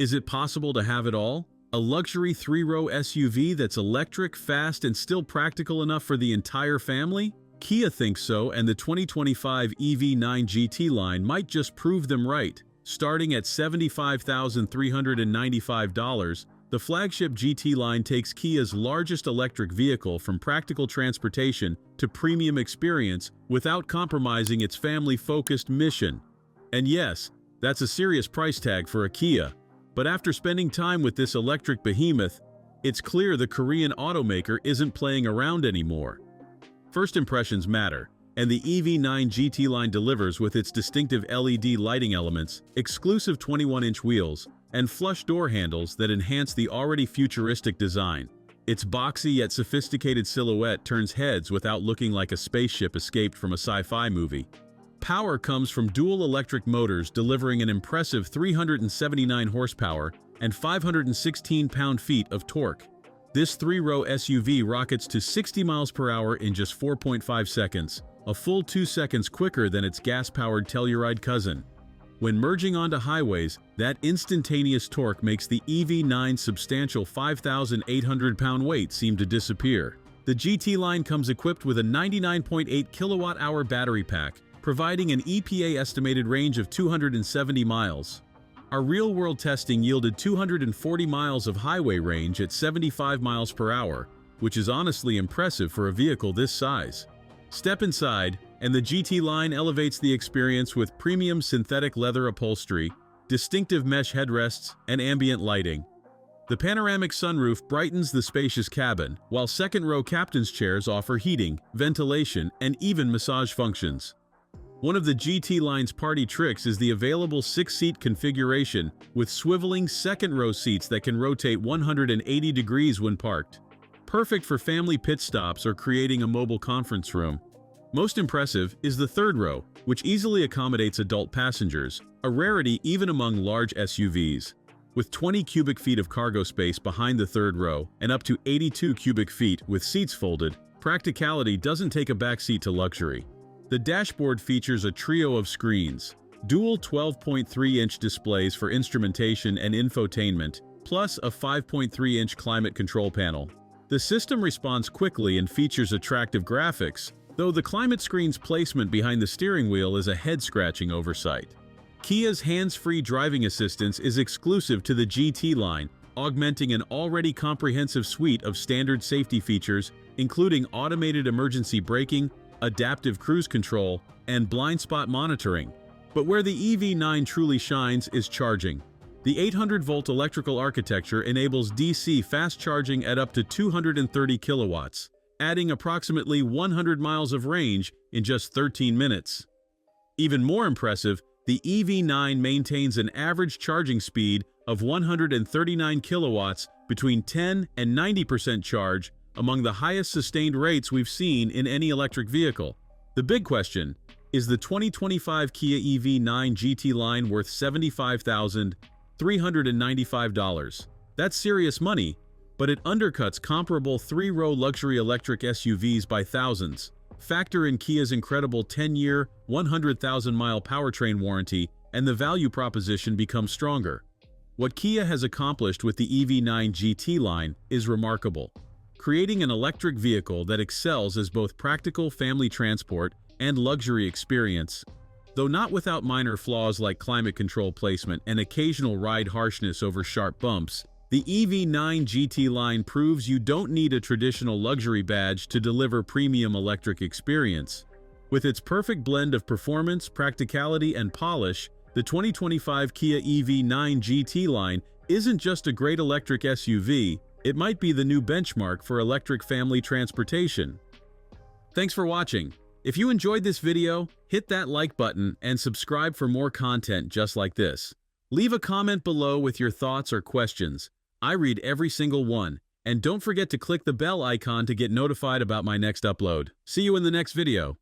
Is it possible to have it all? A luxury three-row SUV that's electric, fast, and still practical enough for the entire family? Kia thinks so, and the 2025 EV9 GT-Line might just prove them right. Starting at $75,395, the flagship GT-Line takes Kia's largest electric vehicle from practical transportation to premium experience without compromising its family-focused mission. And yes, that's a serious price tag for a Kia. But after spending time with this electric behemoth, it's clear the Korean automaker isn't playing around anymore. First impressions matter, and the EV9 GT-Line delivers with its distinctive LED lighting elements, exclusive 21-inch wheels, and flush door handles that enhance the already futuristic design. Its boxy yet sophisticated silhouette turns heads without looking like a spaceship escaped from a sci-fi movie. Power comes from dual electric motors delivering an impressive 379 horsepower and 516 pound-feet of torque. This three-row SUV rockets to 60 miles per hour in just 4.5 seconds, a full 2 seconds quicker than its gas-powered Telluride cousin. When merging onto highways, that instantaneous torque makes the EV9's substantial 5,800-pound weight seem to disappear. The GT-Line comes equipped with a 99.8 kilowatt-hour battery pack, providing an EPA-estimated range of 270 miles. Our real-world testing yielded 240 miles of highway range at 75 miles per hour, which is honestly impressive for a vehicle this size. Step inside, and the GT-Line elevates the experience with premium synthetic leather upholstery, distinctive mesh headrests, and ambient lighting. The panoramic sunroof brightens the spacious cabin, while second-row captain's chairs offer heating, ventilation, and even massage functions. One of the GT-Line's party tricks is the available 6-seat configuration with swiveling second-row seats that can rotate 180 degrees when parked. Perfect for family pit stops or creating a mobile conference room. Most impressive is the third row, which easily accommodates adult passengers, a rarity even among large SUVs. With 20 cubic feet of cargo space behind the third row and up to 82 cubic feet with seats folded, practicality doesn't take a backseat to luxury. The dashboard features a trio of screens, dual 12.3-inch displays for instrumentation and infotainment, plus a 5.3-inch climate control panel. The system responds quickly and features attractive graphics, though the climate screen's placement behind the steering wheel is a head-scratching oversight. Kia's hands-free driving assistance is exclusive to the GT-Line, augmenting an already comprehensive suite of standard safety features, including automated emergency braking, adaptive cruise control, and blind spot monitoring. But where the EV9 truly shines is charging. The 800-volt electrical architecture enables DC fast charging at up to 230 kilowatts, adding approximately 100 miles of range in just 13 minutes. Even more impressive, the EV9 maintains an average charging speed of 139 kilowatts between 10 and 90% charge, among the highest sustained rates we've seen in any electric vehicle. The big question, is the 2025 Kia EV9 GT-Line worth $75,395? That's serious money, but it undercuts comparable three-row luxury electric SUVs by thousands. Factor in Kia's incredible 10-year, 100,000-mile powertrain warranty, and the value proposition becomes stronger. What Kia has accomplished with the EV9 GT-Line is remarkable, creating an electric vehicle that excels as both practical family transport and luxury experience. Though not without minor flaws like climate control placement and occasional ride harshness over sharp bumps, the EV9 GT-Line proves you don't need a traditional luxury badge to deliver premium electric experience. With its perfect blend of performance, practicality, and polish, the 2025 Kia EV9 GT-Line isn't just a great electric SUV, it might be the new benchmark for electric family transportation. Thanks for watching. If you enjoyed this video, hit that like button and subscribe for more content just like this. Leave a comment below with your thoughts or questions. I read every single one. And don't forget to click the bell icon to get notified about my next upload. See you in the next video.